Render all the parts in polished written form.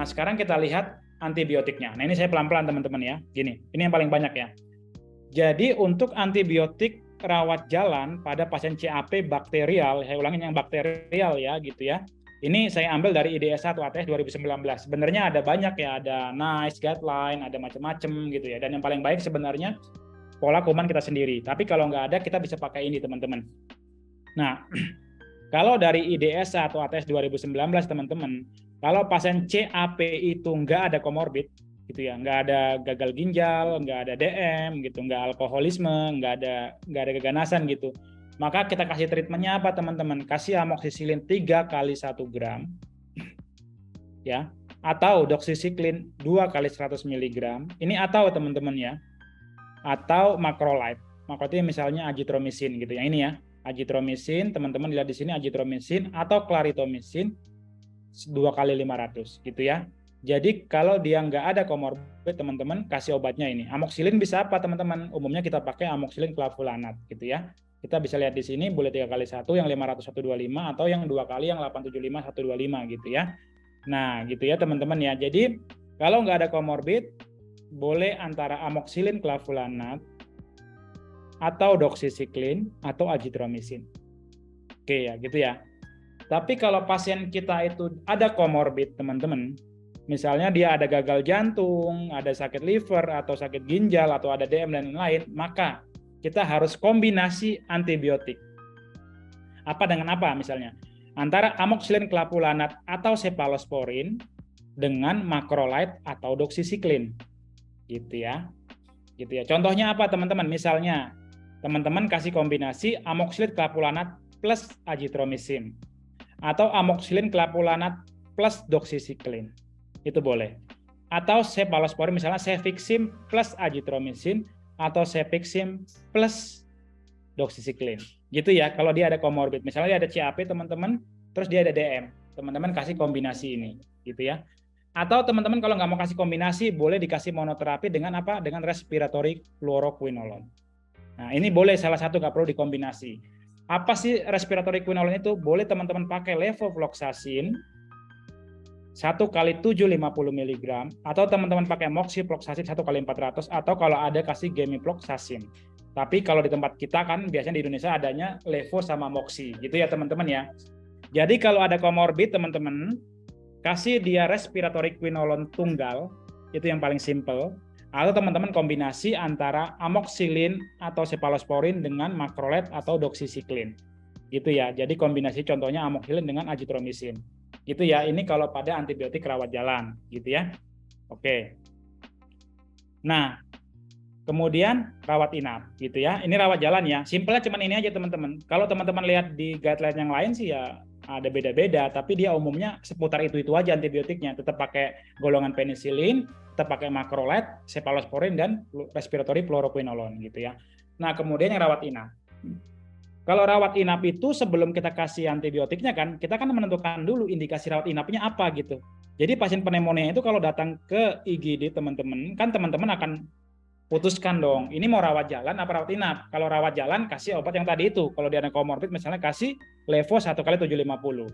Nah, sekarang kita lihat antibiotiknya. Nah, ini saya pelan-pelan teman-teman ya. Gini, ini yang paling banyak ya. Jadi untuk antibiotik rawat jalan pada pasien CAP bakterial, saya ulangin yang bakterial ya gitu ya. Ini saya ambil dari IDS 1 ATS 2019. Sebenarnya ada banyak ya, ada NICE guideline, ada macam-macam gitu ya. Dan yang paling baik sebenarnya pola kuman kita sendiri. Tapi kalau nggak ada, kita bisa pakai ini teman-teman. Nah, kalau dari IDS atau ATS 2019 teman-teman, kalau pasien CAP itu nggak ada komorbid, gitu ya, nggak ada gagal ginjal, nggak ada DM, gitu, nggak alkoholisme, nggak ada keganasan gitu, maka kita kasih treatmentnya apa teman-teman? Kasih amoxicillin 3 kali 1 gram, ya, atau doxycycline 2 kali 100 mg. Ini atau teman-teman ya, atau macrolide. Macrolide misalnya azithromycin gitu ya, ini ya. Azithromycin, teman-teman lihat di sini azithromycin atau clarithromycin 2 kali 500 gitu ya. Jadi kalau dia nggak ada komorbid teman-teman, kasih obatnya ini. Amoxicillin bisa apa teman-teman? Umumnya kita pakai amoxicillin clavulanat gitu ya. Kita bisa lihat di sini boleh 3 kali 1 yang 500 125 atau yang 2 kali yang 875 125 gitu ya. Nah, gitu ya teman-teman ya. Jadi kalau nggak ada komorbid boleh antara amoxicillin clavulanat atau doxycycline atau azithromycin. Oke ya, gitu ya. Tapi kalau pasien kita itu ada komorbid, teman-teman, misalnya dia ada gagal jantung, ada sakit liver, atau sakit ginjal, atau ada DM dan lain-lain, maka kita harus kombinasi antibiotik. Apa dengan apa misalnya? Antara amoxicillin clavulanat atau cephalosporin dengan macrolide atau doxycycline. Gitu ya. Gitu ya. Contohnya apa, teman-teman? Misalnya, teman-teman kasih kombinasi amoxicillin clavulanat plus azithromycin atau amoxicillin clavulanat plus doxycycline, itu boleh. Atau cephalosporin misalnya cefixim plus azithromycin atau cefixim plus doxycycline, gitu ya. Kalau dia ada komorbid, misalnya dia ada CAP teman-teman, terus dia ada DM, teman-teman kasih kombinasi ini, gitu ya. Atau teman-teman kalau nggak mau kasih kombinasi, boleh dikasih monoterapi dengan apa? Dengan respiratory fluoroquinolone. Nah, ini boleh salah satu, nggak perlu dikombinasi. Apa sih respiratory quinolone itu? Boleh teman-teman pakai levofloxacin 1 kali 750 mg atau teman-teman pakai moxifloxacin 1 kali 400 atau kalau ada kasih gemifloxacin. Tapi kalau di tempat kita kan biasanya di Indonesia adanya levo sama moxi gitu ya teman-teman ya. Jadi kalau ada komorbid teman-teman, kasih dia respiratory quinolone tunggal, itu yang paling simple. Atau teman-teman kombinasi antara amoxicillin atau cephalosporin dengan macrolide atau doxycycline. Gitu ya. Jadi kombinasi contohnya amoxicillin dengan azithromycin. Gitu ya. Ini kalau pada antibiotik rawat jalan, gitu ya. Oke. Nah, kemudian rawat inap, gitu ya. Ini rawat jalan ya. Simpelnya cuma ini aja teman-teman. Kalau teman-teman lihat di guideline yang lain sih ya ada beda-beda, tapi dia umumnya seputar itu aja antibiotiknya. Tetap pakai golongan penisilin, tetap pakai macrolide, cephalosporin, dan respiratory fluoroquinolone gitu ya. Nah, kemudian yang rawat inap. Kalau rawat inap itu sebelum kita kasih antibiotiknya kan, kita kan menentukan dulu indikasi rawat inapnya apa gitu. Jadi pasien pneumonia itu kalau datang ke IGD teman-teman, kan teman-teman akan putuskan dong, ini mau rawat jalan apa rawat inap. Kalau rawat jalan kasih obat yang tadi itu. Kalau dia ada komorbid misalnya kasih levo 1 kali 750.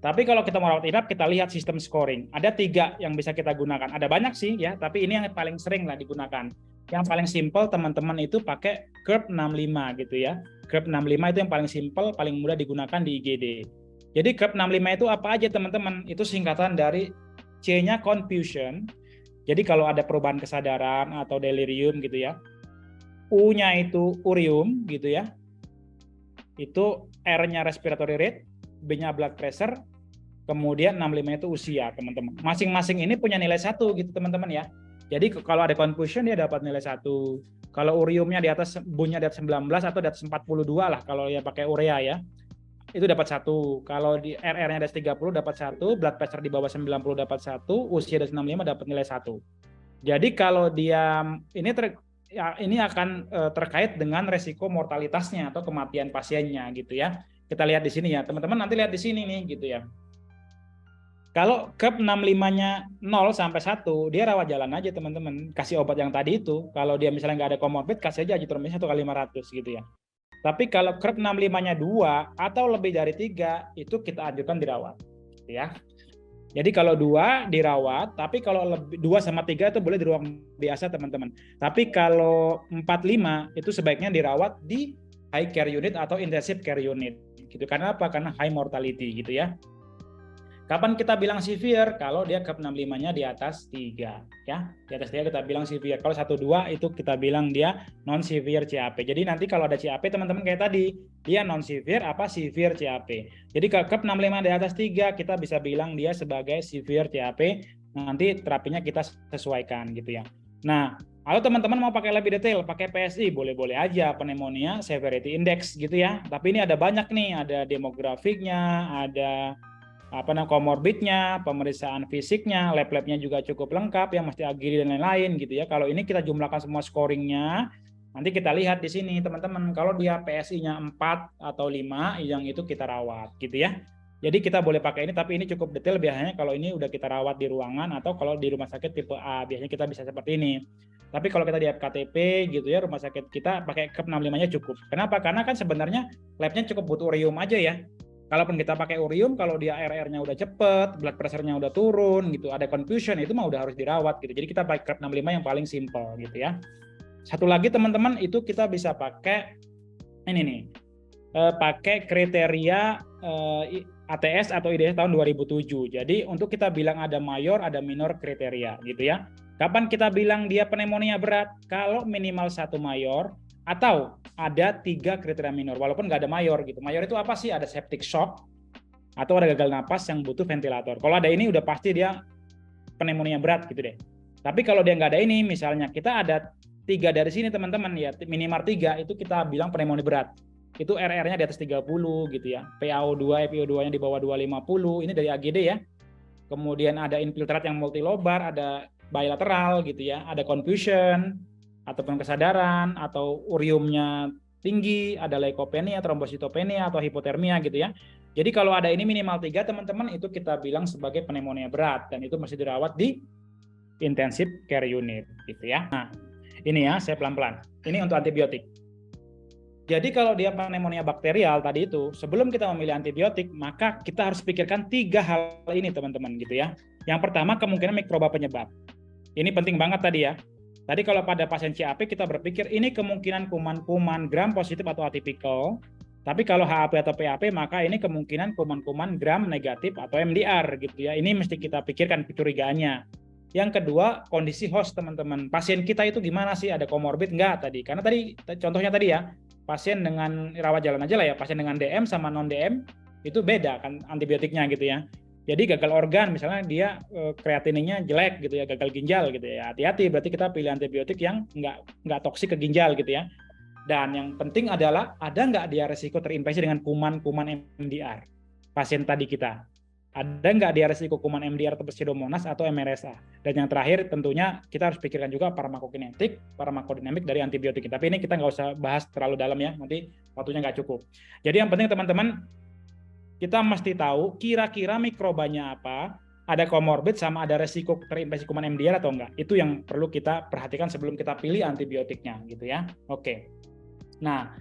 Tapi kalau kita mau rawat inap, kita lihat sistem scoring. Ada 3 yang bisa kita gunakan. Ada banyak sih ya, tapi ini yang paling sering lah digunakan. Yang paling simple teman-teman itu pakai CURB 65 gitu ya. CURB 65 itu yang paling simple, paling mudah digunakan di IGD. Jadi CURB 65 itu apa aja teman-teman? Itu singkatan dari C-nya confusion. Jadi kalau ada perubahan kesadaran atau delirium gitu ya, U-nya itu urium gitu ya, itu R-nya respiratory rate, B-nya blood pressure, kemudian 65 itu usia teman-teman. Masing-masing ini punya nilai 1 gitu teman-teman ya. Jadi kalau ada confusion dia dapat nilai 1. Kalau uriumnya di atas, Bu-nya di atas 19 atau di atas 42 lah kalau ya pakai urea ya, itu dapat 1. Kalau di RR-nya di atas 30 dapat 1, blood pressure di bawah 90 dapat 1, usia di atas 65 dapat nilai 1. Jadi kalau dia ini akan terkait dengan resiko mortalitasnya atau kematian pasiennya gitu ya. Kita lihat di sini ya, teman-teman nanti lihat di sini nih gitu ya. Kalau CURB 65-nya 0 sampai 1, dia rawat jalan aja teman-teman. Kasih obat yang tadi itu. Kalau dia misalnya nggak ada komorbid, kasih aja azithromycin 1 kali 500 gitu ya. Tapi kalau CURB 65-nya 2 atau lebih dari 3, itu kita anjurkan dirawat. Gitu ya. Jadi kalau 2 dirawat, tapi kalau lebih 2 sama 3 itu boleh di ruang biasa teman-teman. Tapi kalau 4, 5 itu sebaiknya dirawat di high care unit atau intensive care unit. Gitu. Karena apa? Karena high mortality gitu ya. Kapan kita bilang severe? Kalau dia CUP 65-nya di atas 3 ya. Di atas 3 kita bilang severe. Kalau 1-2 itu kita bilang dia non severe CAP. Jadi nanti kalau ada CAP teman-teman kayak tadi, dia non severe apa severe CAP. Jadi kalau CUP 65 di atas 3 kita bisa bilang dia sebagai severe CAP. Nanti terapinya kita sesuaikan gitu ya. Nah, kalau teman-teman mau pakai lebih detail, pakai PSI boleh-boleh aja, pneumonia severity index gitu ya. Tapi ini ada banyak nih, ada demografiknya, ada komorbidnya, pemeriksaan fisiknya, lab-labnya juga cukup lengkap, yang mesti agiri dan lain-lain gitu ya. Kalau ini kita jumlahkan semua scoringnya, nanti kita lihat di sini teman-teman, kalau dia PSI-nya 4 atau 5, yang itu kita rawat gitu ya. Jadi kita boleh pakai ini, tapi ini cukup detail biasanya kalau ini udah kita rawat di ruangan atau kalau di rumah sakit tipe A, biasanya kita bisa seperti ini. Tapi kalau kita di FKTP gitu ya, rumah sakit kita pakai CUP 65-nya cukup. Kenapa? Karena kan sebenarnya labnya cukup butuh ureum aja ya. Kalaupun kita pakai ureum, kalau dia RR-nya udah cepet, blood pressure-nya udah turun, gitu, ada confusion, itu mah udah harus dirawat gitu. Jadi kita pakai CUP 65 yang paling simple gitu ya. Satu lagi teman-teman, itu kita bisa pakai ini nih, pakai kriteria ATS atau IDS tahun 2007. Jadi untuk kita bilang ada mayor, ada minor kriteria gitu ya. Kapan kita bilang dia pneumonia berat? Kalau minimal 1 mayor, atau ada 3 kriteria minor, walaupun nggak ada mayor gitu. Mayor itu apa sih? Ada septic shock, atau ada gagal napas yang butuh ventilator. Kalau ada ini udah pasti dia pneumonia berat gitu deh. Tapi kalau dia nggak ada ini, misalnya kita ada 3 dari sini teman-teman ya, minimal 3 itu kita bilang pneumonia berat. Itu RR-nya di atas 30 gitu ya. PaO2, FiO2-nya di bawah 250, ini dari AGD ya. Kemudian ada infiltrat yang multilobar, ada bilateral gitu ya, ada confusion, ataupun kesadaran, atau uriumnya tinggi, ada leukopenia, trombositopenia, atau hipotermia gitu ya. Jadi kalau ada ini minimal 3 teman-teman, itu kita bilang sebagai pneumonia berat, dan itu masih dirawat di intensive care unit gitu ya. Nah, ini ya, saya pelan-pelan. Ini untuk antibiotik. Jadi kalau dia pneumonia bakterial tadi itu, sebelum kita memilih antibiotik, maka kita harus pikirkan 3 hal ini teman-teman gitu ya. Yang pertama, kemungkinan mikroba penyebab. Ini penting banget tadi ya. Tadi kalau pada pasien CAP kita berpikir ini kemungkinan kuman-kuman gram positif atau atypical. Tapi kalau HAP atau PAP maka ini kemungkinan kuman-kuman gram negatif atau MDR gitu ya. Ini mesti kita pikirkan kecurigaannya. Yang kedua, kondisi host teman-teman. Pasien kita itu gimana sih? Ada komorbid enggak tadi? Karena tadi contohnya tadi ya, pasien dengan rawat jalan aja lah ya, pasien dengan DM sama non DM itu beda kan antibiotiknya gitu ya. Jadi gagal organ misalnya dia kreatininnya jelek gitu ya, gagal ginjal gitu ya. Hati-hati, berarti kita pilih antibiotik yang nggak toksik ke ginjal gitu ya. Dan yang penting adalah ada nggak dia resiko terinfeksi dengan kuman-kuman MDR pasien tadi kita. Ada nggak dia resiko kuman MDR atau Pseudomonas atau MRSA. Dan yang terakhir tentunya kita harus pikirkan juga farmakokinetik, farmakodinamik dari antibiotik. Tapi ini kita nggak usah bahas terlalu dalam ya, nanti waktunya nggak cukup. Jadi yang penting teman-teman, kita mesti tahu kira-kira mikrobanya apa, ada komorbid sama ada resiko terinfeksi kuman MDR atau enggak. Itu yang perlu kita perhatikan sebelum kita pilih antibiotiknya gitu ya. Oke. Nah,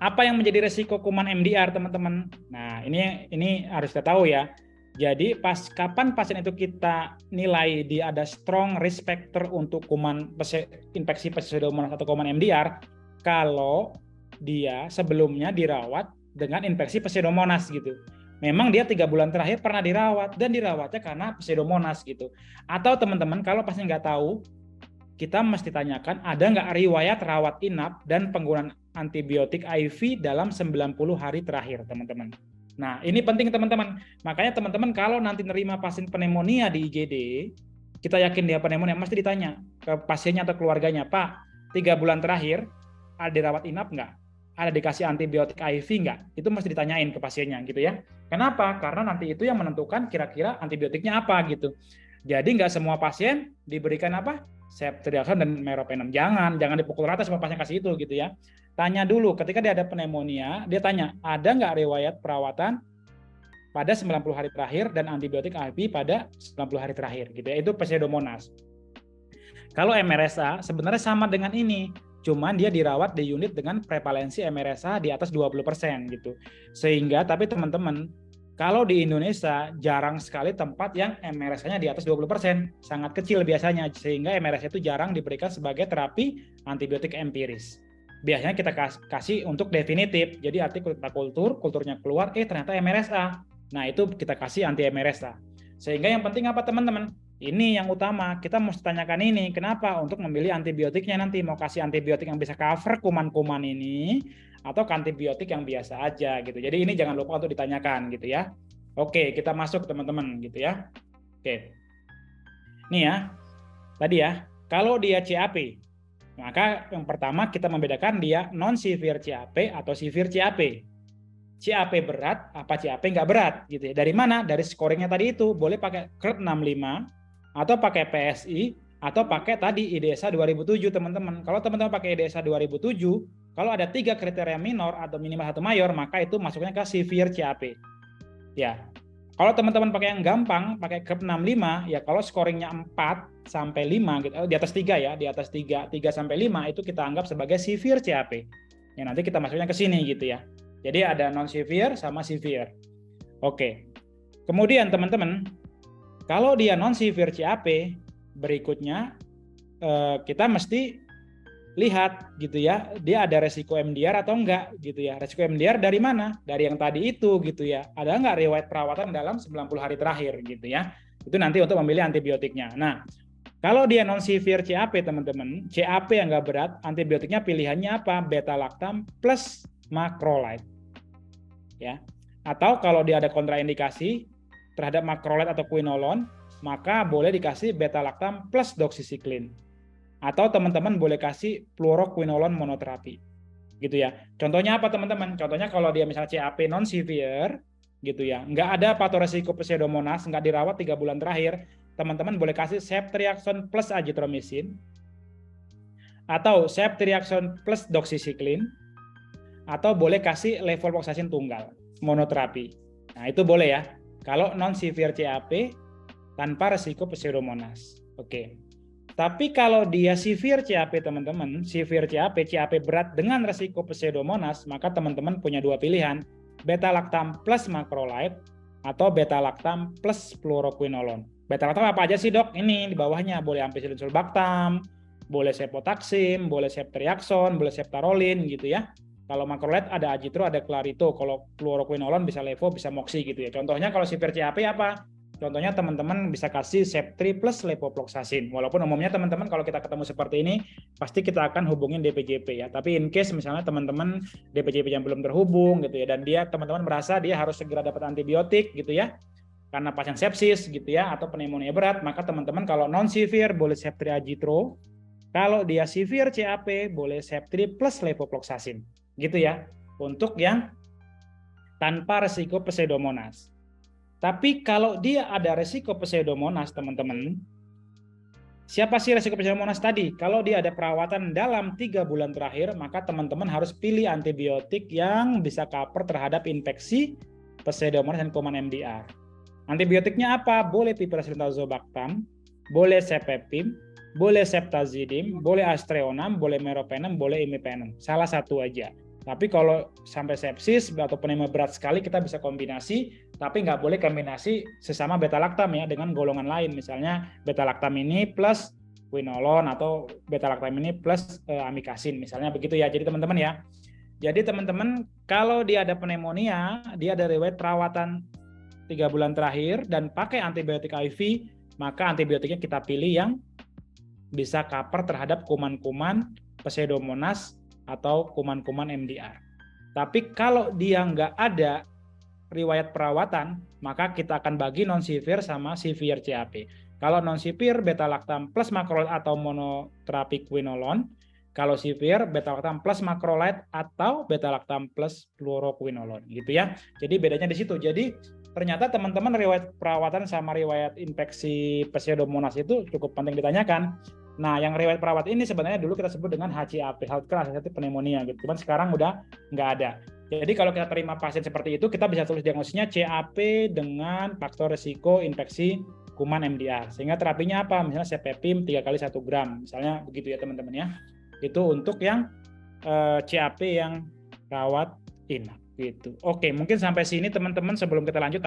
apa yang menjadi resiko kuman MDR teman-teman? Nah, ini harus kita tahu ya. Jadi kapan pasien itu kita nilai dia ada strong risk factor untuk kuman infeksi Pseudomonas atau kuman MDR kalau dia sebelumnya dirawat dengan infeksi Pseudomonas gitu. Memang dia 3 bulan terakhir pernah dirawat dan dirawatnya karena Pseudomonas gitu. Atau teman-teman kalau pasien nggak tahu, kita mesti tanyakan ada nggak riwayat rawat inap dan penggunaan antibiotik IV dalam 90 hari terakhir teman-teman. Nah ini penting teman-teman. Makanya teman-teman kalau nanti nerima pasien pneumonia di IGD, kita yakin dia pneumonia, mesti ditanya ke pasiennya atau keluarganya, Pak 3 bulan terakhir ada dirawat inap nggak? Ada dikasih antibiotik IV nggak? Itu mesti ditanyain ke pasiennya gitu ya. Kenapa? Karena nanti itu yang menentukan kira-kira antibiotiknya apa gitu. Jadi nggak semua pasien diberikan apa? Ceftriaxone dan meropenem. Jangan dipukul rata semua pasien kasih itu gitu ya. Tanya dulu ketika dia ada pneumonia, dia tanya ada nggak riwayat perawatan pada 90 hari terakhir dan antibiotik IV pada 90 hari terakhir gitu ya. Itu Pseudomonas. Kalau MRSA sebenarnya sama dengan ini. Cuman dia dirawat di unit dengan prevalensi MRSA di atas 20% gitu. Sehingga tapi teman-teman Kalau di Indonesia jarang sekali tempat yang MRSA-nya di atas 20%, sangat kecil biasanya, sehingga MRSA itu jarang diberikan sebagai terapi antibiotik empiris. Biasanya kita kasih untuk definitif, jadi arti kita kulturnya keluar, ternyata MRSA. Nah itu kita kasih anti MRSA. Sehingga yang penting apa teman-teman? Ini yang utama, kita mesti tanyakan ini, kenapa? Untuk memilih antibiotiknya nanti, mau kasih antibiotik yang bisa cover kuman-kuman ini, atau antibiotik yang biasa aja gitu. Jadi ini jangan lupa untuk ditanyakan gitu ya. Oke, kita masuk teman-teman gitu ya. Oke. Nih ya. Tadi ya, kalau dia CAP, maka yang pertama kita membedakan dia non severe CAP atau severe CAP. CAP berat apa CAP nggak berat gitu ya. Dari mana? Dari scoringnya tadi itu. Boleh pakai CRED 65 atau pakai PSI atau pakai tadi IDSA 2007 teman-teman. Kalau teman-teman pakai IDSA 2007, kalau ada 3 kriteria minor atau minimal 1 mayor, maka itu masuknya ke severe CAP. Ya. Kalau teman-teman pakai yang gampang, pakai CRED 65, ya kalau scoringnya 4 sampai 5 gitu, di atas 3 ya, di atas 3 sampai 5 itu kita anggap sebagai severe CAP. Ya nanti kita masuknya ke sini gitu ya. Jadi ada non severe sama severe. Oke. Kemudian teman-teman, kalau dia non severe CAP, berikutnya kita mesti lihat gitu ya, dia ada resiko MDR atau enggak gitu ya. Resiko MDR dari mana? Dari yang tadi itu gitu ya. Ada enggak riwayat perawatan dalam 90 hari terakhir gitu ya. Itu nanti untuk memilih antibiotiknya. Nah, kalau dia non severe CAP teman-teman, CAP yang enggak berat, antibiotiknya pilihannya apa? Beta-lactam plus macrolide. Ya. Atau kalau dia ada kontraindikasi terhadap macrolide atau quinolone, maka boleh dikasih beta-lactam plus doxycycline. Atau teman-teman boleh kasih fluoroquinolone monoterapi. Gitu ya. Contohnya apa teman-teman? Contohnya kalau dia misalnya CAP non severe gitu ya, nggak ada patoresiko pseudomonas, nggak dirawat 3 bulan terakhir, teman-teman boleh kasih ceftriaxone plus azithromycin atau ceftriaxone plus doxycycline atau boleh kasih levofloxacin tunggal monoterapi. Nah, itu boleh ya. Kalau non severe CAP tanpa resiko pseudomonas. Oke. Tapi kalau dia severe CAP teman-teman, severe CAP berat dengan resiko pseudomonas, maka teman-teman punya 2 pilihan, beta-lactam plus macrolide atau beta-lactam plus fluoroquinolone. Beta-lactam apa aja sih dok? Ini di bawahnya, boleh ampicillin sulbactam, boleh cefotaxim, boleh ceftriaxone, boleh ceftaroline gitu ya. Kalau macrolide ada agitro, ada clarito. Kalau fluoroquinolone bisa levo, bisa moxi gitu ya. Contohnya kalau severe CAP apa? Contohnya teman-teman bisa kasih Septri plus levofloxacin. Walaupun umumnya teman-teman kalau kita ketemu seperti ini, pasti kita akan hubungin DPJP ya. Tapi in case misalnya teman-teman DPJP yang belum terhubung gitu ya, dan dia teman-teman merasa dia harus segera dapat antibiotik gitu ya, karena pasien sepsis gitu ya, atau pneumonia berat, maka teman-teman kalau non severe boleh Septri agitro. Kalau dia severe CAP boleh Septri plus levofloxacin. Gitu ya. Untuk yang tanpa resiko pseudomonas. Tapi kalau dia ada resiko pseudomonas, teman-teman, siapa sih resiko pseudomonas tadi? Kalau dia ada perawatan dalam 3 bulan terakhir, maka teman-teman harus pilih antibiotik yang bisa cover terhadap infeksi pseudomonas dan kuman MDR. Antibiotiknya apa? Boleh piperacillin-tazobactam, boleh cefepime, boleh ceftazidime, boleh aztreonam, boleh meropenem, boleh imipenem. Salah satu aja. Tapi kalau sampai sepsis atau pneumonia berat sekali kita bisa kombinasi, tapi nggak boleh kombinasi sesama beta-lactam ya dengan golongan lain. Misalnya beta-lactam ini plus quinolone atau beta-lactam ini plus amikacin misalnya begitu ya. Jadi teman-teman ya. Jadi teman-teman kalau dia ada pneumonia, dia ada riwayat perawatan 3 bulan terakhir dan pakai antibiotik IV, maka antibiotiknya kita pilih yang bisa cover terhadap kuman-kuman pseudomonas atau kuman-kuman MDR. Tapi kalau dia nggak ada riwayat perawatan, maka kita akan bagi non-severe sama severe CAP. Kalau non-severe, beta-lactam plus macrolide atau monoterapi quinolone. Kalau severe, beta-lactam plus macrolide atau beta-lactam plus fluoroquinolone. Gitu ya. Jadi bedanya di situ. Jadi ternyata teman-teman riwayat perawatan sama riwayat infeksi pseudomonas itu cukup penting ditanyakan. Nah, yang riwayat perawat ini sebenarnya dulu kita sebut dengan HCAP, Healthcare Associated Pneumonia gitu. Cuman sekarang udah nggak ada. Jadi kalau kita terima pasien seperti itu, kita bisa tulis diagnosisnya CAP dengan faktor risiko infeksi kuman MDR. Sehingga terapinya apa? Misalnya cefepime 3 kali 1 gram. Misalnya begitu ya teman-teman ya. Itu untuk yang CAP yang rawat inap. Gitu. Oke, mungkin sampai sini teman-teman sebelum kita lanjut